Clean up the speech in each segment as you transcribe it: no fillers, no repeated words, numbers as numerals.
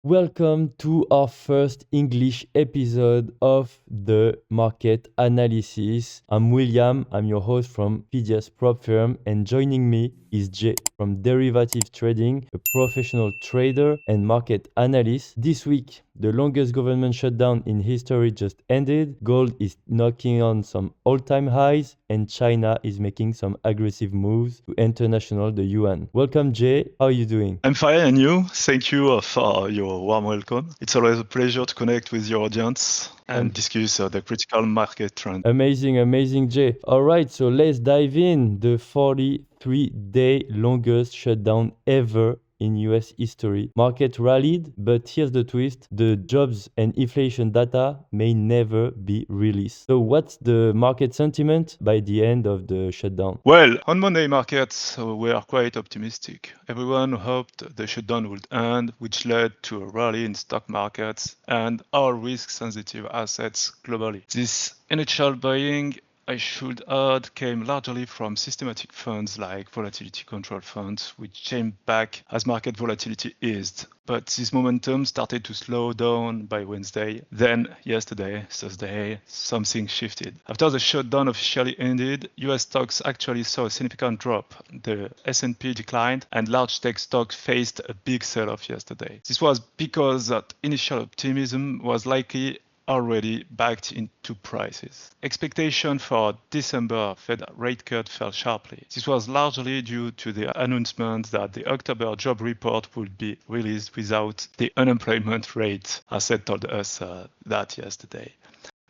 Welcome to our first English episode of the market analysis. I'm William, I'm your host from PDS Prop Firm, and joining me is Jay from Derivative Trading, a professional trader and market analyst. This week, the longest government shutdown in history just ended. Gold is knocking on some all-time highs, and China is making some aggressive moves to international the yuan. Welcome, Jay. How are you doing? I'm fine, and you? Thank you for your warm welcome. It's always a pleasure to connect with your audience and discuss the critical market trend. Amazing, Jay. All right, so let's dive in. The 43-day longest shutdown ever in US history. Market rallied, but here's the twist. The jobs and inflation data may never be released. So what's the market sentiment by the end of the shutdown? Well, on Monday markets were quite optimistic. Everyone hoped the shutdown would end, which led to a rally in stock markets and all risk-sensitive assets globally. This initial buying, I should add, came largely from systematic funds like volatility control funds, which came back as market volatility eased. But this momentum started to slow down by Wednesday. Then, yesterday, Thursday, something shifted. After the shutdown officially ended, US stocks actually saw a significant drop. The S&P declined, and large tech stocks faced a big sell-off yesterday. This was because that initial optimism was likely already backed into prices. Expectation for December Fed rate cut fell sharply. This was largely due to the announcement that the October job report would be released without the unemployment rate, as Fed told us that yesterday.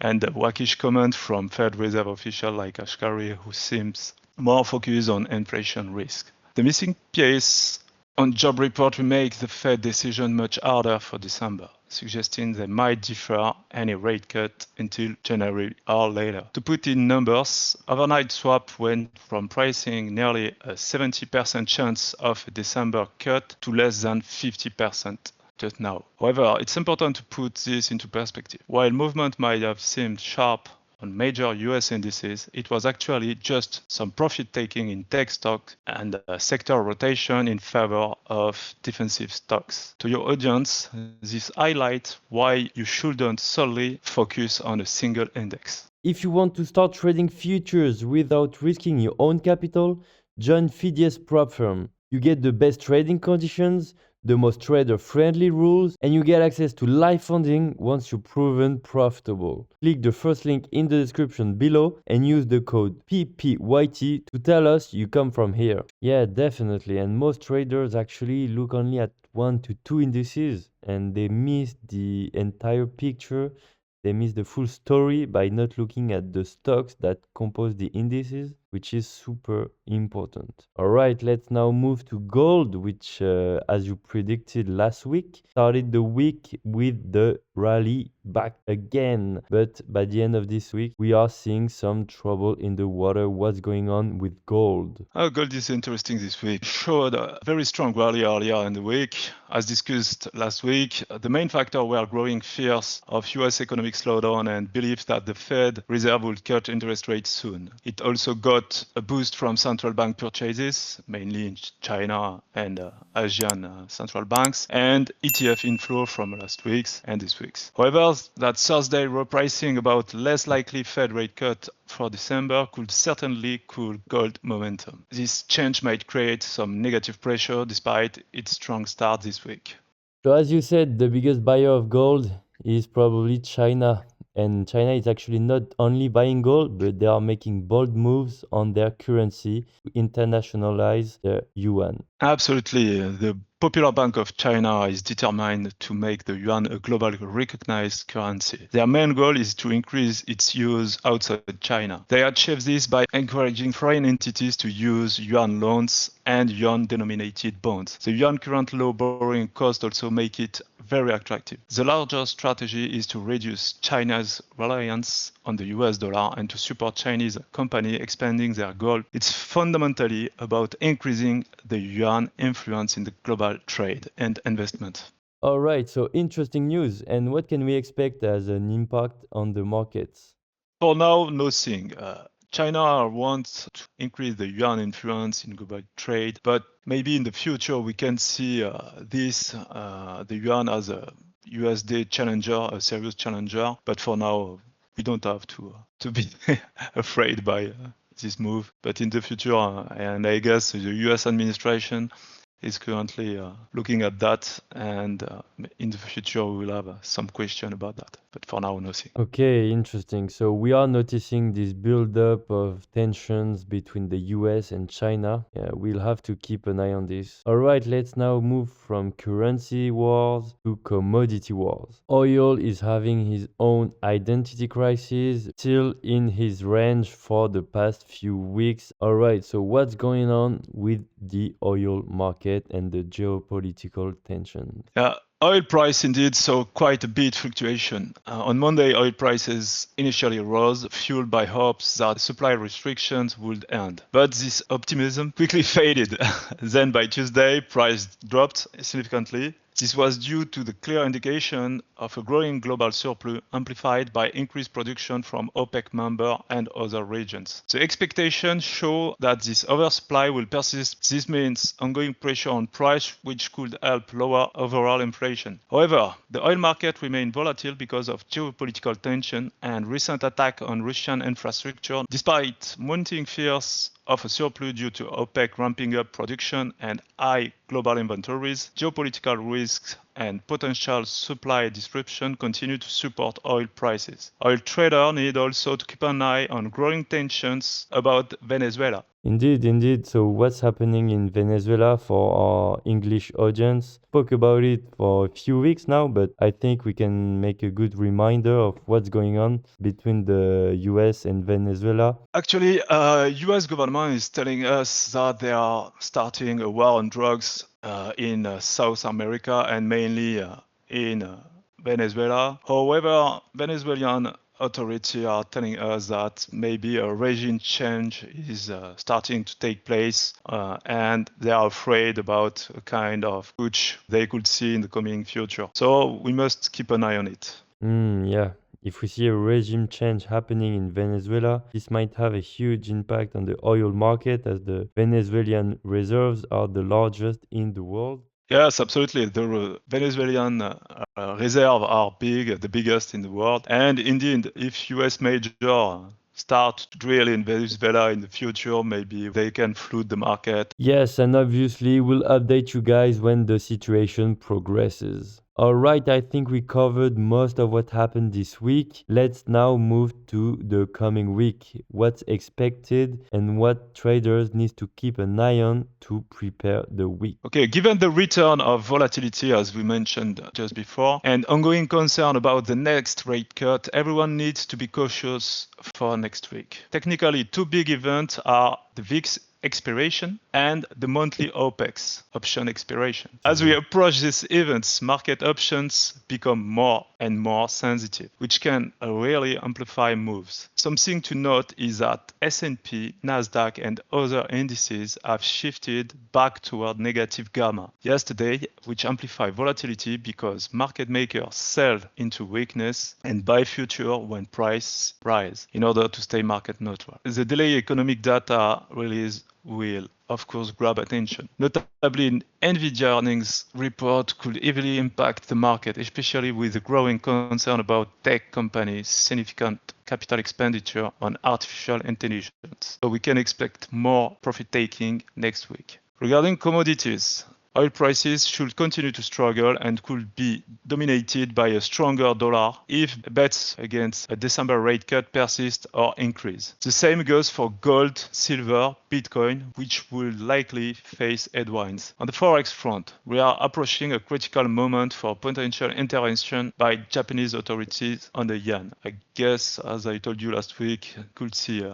And a wackish comment from Fed Reserve official like Ashkari, who seems more focused on inflation risk. The missing piece on job report will make the Fed decision much harder for December, suggesting they might defer any rate cut until January or later. To put in numbers, overnight swap went from pricing nearly a 70% chance of a December cut to less than 50% just now. However, it's important to put this into perspective. While movement might have seemed sharp on major US indices, it was actually just some profit taking in tech stocks and sector rotation in favor of defensive stocks. To your audience, this highlights why you shouldn't solely focus on a single index. If you want to start trading futures without risking your own capital, join Phidias Prop Firm. You get the best trading conditions, the most trader-friendly rules, and you get access to live funding once you're proven profitable. Click the first link in the description below and use the code PPYT to tell us you come from here. Yeah, definitely. And most traders actually look only at 1 to 2 indices and they miss the entire picture. They miss the full story by not looking at the stocks that compose the indices, which is super important. All right, let's now move to gold, which, as you predicted last week, started the week with the rally back again. But by the end of this week, we are seeing some trouble in the water. What's going on with gold? Gold is interesting this week. Showed a very strong rally earlier in the week. As discussed last week, the main factor were growing fears of US economic slowdown and belief that the Fed Reserve would cut interest rates soon. It also got a boost from central bank purchases, mainly in China and Asian central banks, and ETF inflow from last week's and this week's. However, that Thursday repricing about less likely Fed rate cut for December could certainly cool gold momentum. This change might create some negative pressure despite its strong start this week. So, as you said, the biggest buyer of gold is probably China. And China is actually not only buying gold, but they are making bold moves on their currency to internationalize their yuan. Absolutely. The Popular Bank of China is determined to make the yuan a globally recognized currency. Their main goal is to increase its use outside China. They achieve this by encouraging foreign entities to use yuan loans and yuan-denominated bonds. The yuan current low borrowing cost also make it very attractive. The larger strategy is to reduce China's reliance on the US dollar and to support Chinese companies expanding their goal. It's fundamentally about increasing the yuan influence in the global trade and investment. All right, so interesting news. And what can we expect as an impact on the markets? For now, nothing. China wants to increase the yuan influence in global trade, but maybe in the future we can see the yuan as a USD challenger, a serious challenger. But for now, we don't have to be afraid by this move. But in the future, and I guess the US administration is currently looking at that, and in the future we will have some question about that. But for now, nothing. Okay, interesting. So we are noticing this build-up of tensions between the US and China. Yeah, we'll have to keep an eye on this. All right, let's now move from currency wars to commodity wars. Oil is having his own identity crisis, still in his range for the past few weeks. All right, so what's going on with the oil market and the geopolitical tension? Yeah. Oil price indeed saw quite a bit fluctuation. On Monday, oil prices initially rose, fueled by hopes that supply restrictions would end. But this optimism quickly faded. Then by Tuesday, price dropped significantly. This was due to the clear indication of a growing global surplus amplified by increased production from OPEC member and other regions. The expectations show that this oversupply will persist. This means ongoing pressure on price, which could help lower overall inflation. However, the oil market remained volatile because of geopolitical tension and recent attack on Russian infrastructure. Despite mounting fears of a surplus due to OPEC ramping up production and high global inventories, geopolitical risks and potential supply disruption continue to support oil prices. Oil traders need also to keep an eye on growing tensions about Venezuela. Indeed. So what's happening in Venezuela for our English audience? Spoke about it for a few weeks now, but I think we can make a good reminder of what's going on between the US and Venezuela. Actually, US government is telling us that they are starting a war on drugs in South America and mainly in Venezuela. However, Venezuelan authorities are telling us that maybe a regime change is starting to take place, and they are afraid about a kind of putsch they could see in the coming future. So we must keep an eye on it. Yeah. If we see a regime change happening in Venezuela, this might have a huge impact on the oil market as the Venezuelan reserves are the largest in the world. Yes, absolutely. The Venezuelan reserves are big, the biggest in the world. And indeed, if US major start to drill in Venezuela in the future, maybe they can flood the market. Yes, and obviously we'll update you guys when the situation progresses. Alright, I think we covered most of what happened this week. Let's now move to the coming week. What's expected and what traders need to keep an eye on to prepare the week. Okay, given the return of volatility, as we mentioned just before, and ongoing concern about the next rate cut, everyone needs to be cautious for next week. Technically, two big events are the VIX expiration and the monthly OPEX option expiration. As we approach these events, market options become more and more sensitive, which can really amplify moves. Something to note is that S&P, Nasdaq, and other indices have shifted back toward negative gamma yesterday, which amplify volatility because market makers sell into weakness and buy future when prices rise in order to stay market neutral. The delayed economic data release will, of course, grab attention. Notably, Nvidia earnings report could heavily impact the market, especially with the growing concern about tech companies' significant capital expenditure on artificial intelligence. So we can expect more profit taking next week. Regarding commodities, oil prices should continue to struggle and could be dominated by a stronger dollar if bets against a December rate cut persist or increase. The same goes for gold, silver, Bitcoin, which will likely face headwinds. On the forex front, we are approaching a critical moment for potential intervention by Japanese authorities on the yen. I guess, as I told you last week, could see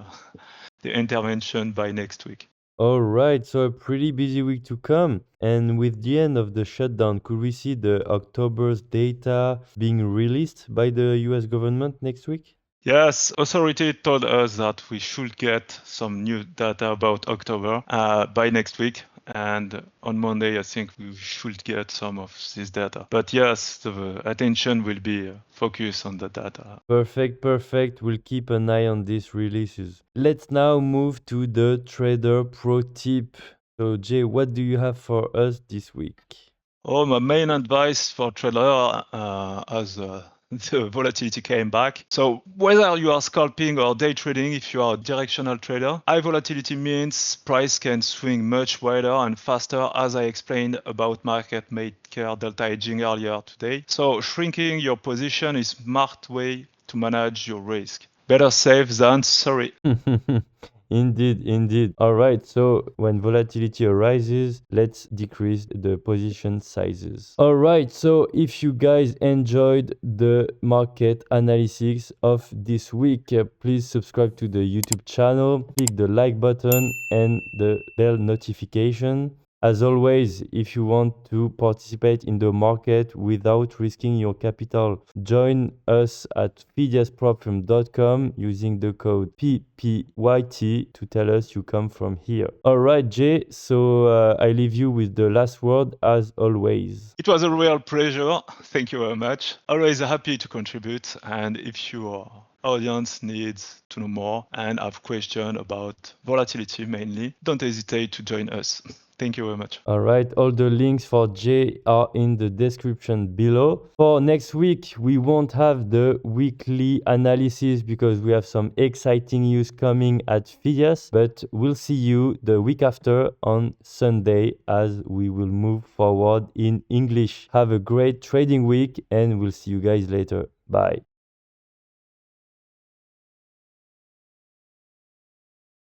the intervention by next week. All right, so a pretty busy week to come. And with the end of the shutdown, could we see the October's data being released by the US government next week? Yes, authority told us that we should get some new data about October by next week. and on Monday I think we should get some of this data. But yes, the attention will be focused on the data. Perfect, perfect. We'll keep an eye on these releases. Let's now move to the Trader Pro tip. So Jay, what do you have for us this week? Oh, my main advice for trader as the volatility came back. So whether you are scalping or day trading, if you are a directional trader, high volatility means price can swing much wider and faster, as I explained about market maker delta hedging earlier today. So shrinking your position is a smart way to manage your risk. Better safe than sorry. Indeed, indeed. All right, so when volatility arises, let's decrease the position sizes. All right, so if you guys enjoyed the market analysis of this week, please subscribe to the YouTube channel, click the like button and the bell notification. As always, if you want to participate in the market without risking your capital, join us at phidiaspropfirm.com using the code PPYT to tell us you come from here. All right, Jay, so I leave you with the last word as always. It was a real pleasure. Thank you very much. Always happy to contribute. And if your audience needs to know more and have questions about volatility mainly, don't hesitate to join us. Thank you very much. All right, all the links for Jay are in the description below. For next week, we won't have the weekly analysis because we have some exciting news coming at Phidias, but we'll see you the week after on Sunday as we will move forward in English. Have a great trading week and we'll see you guys later. Bye.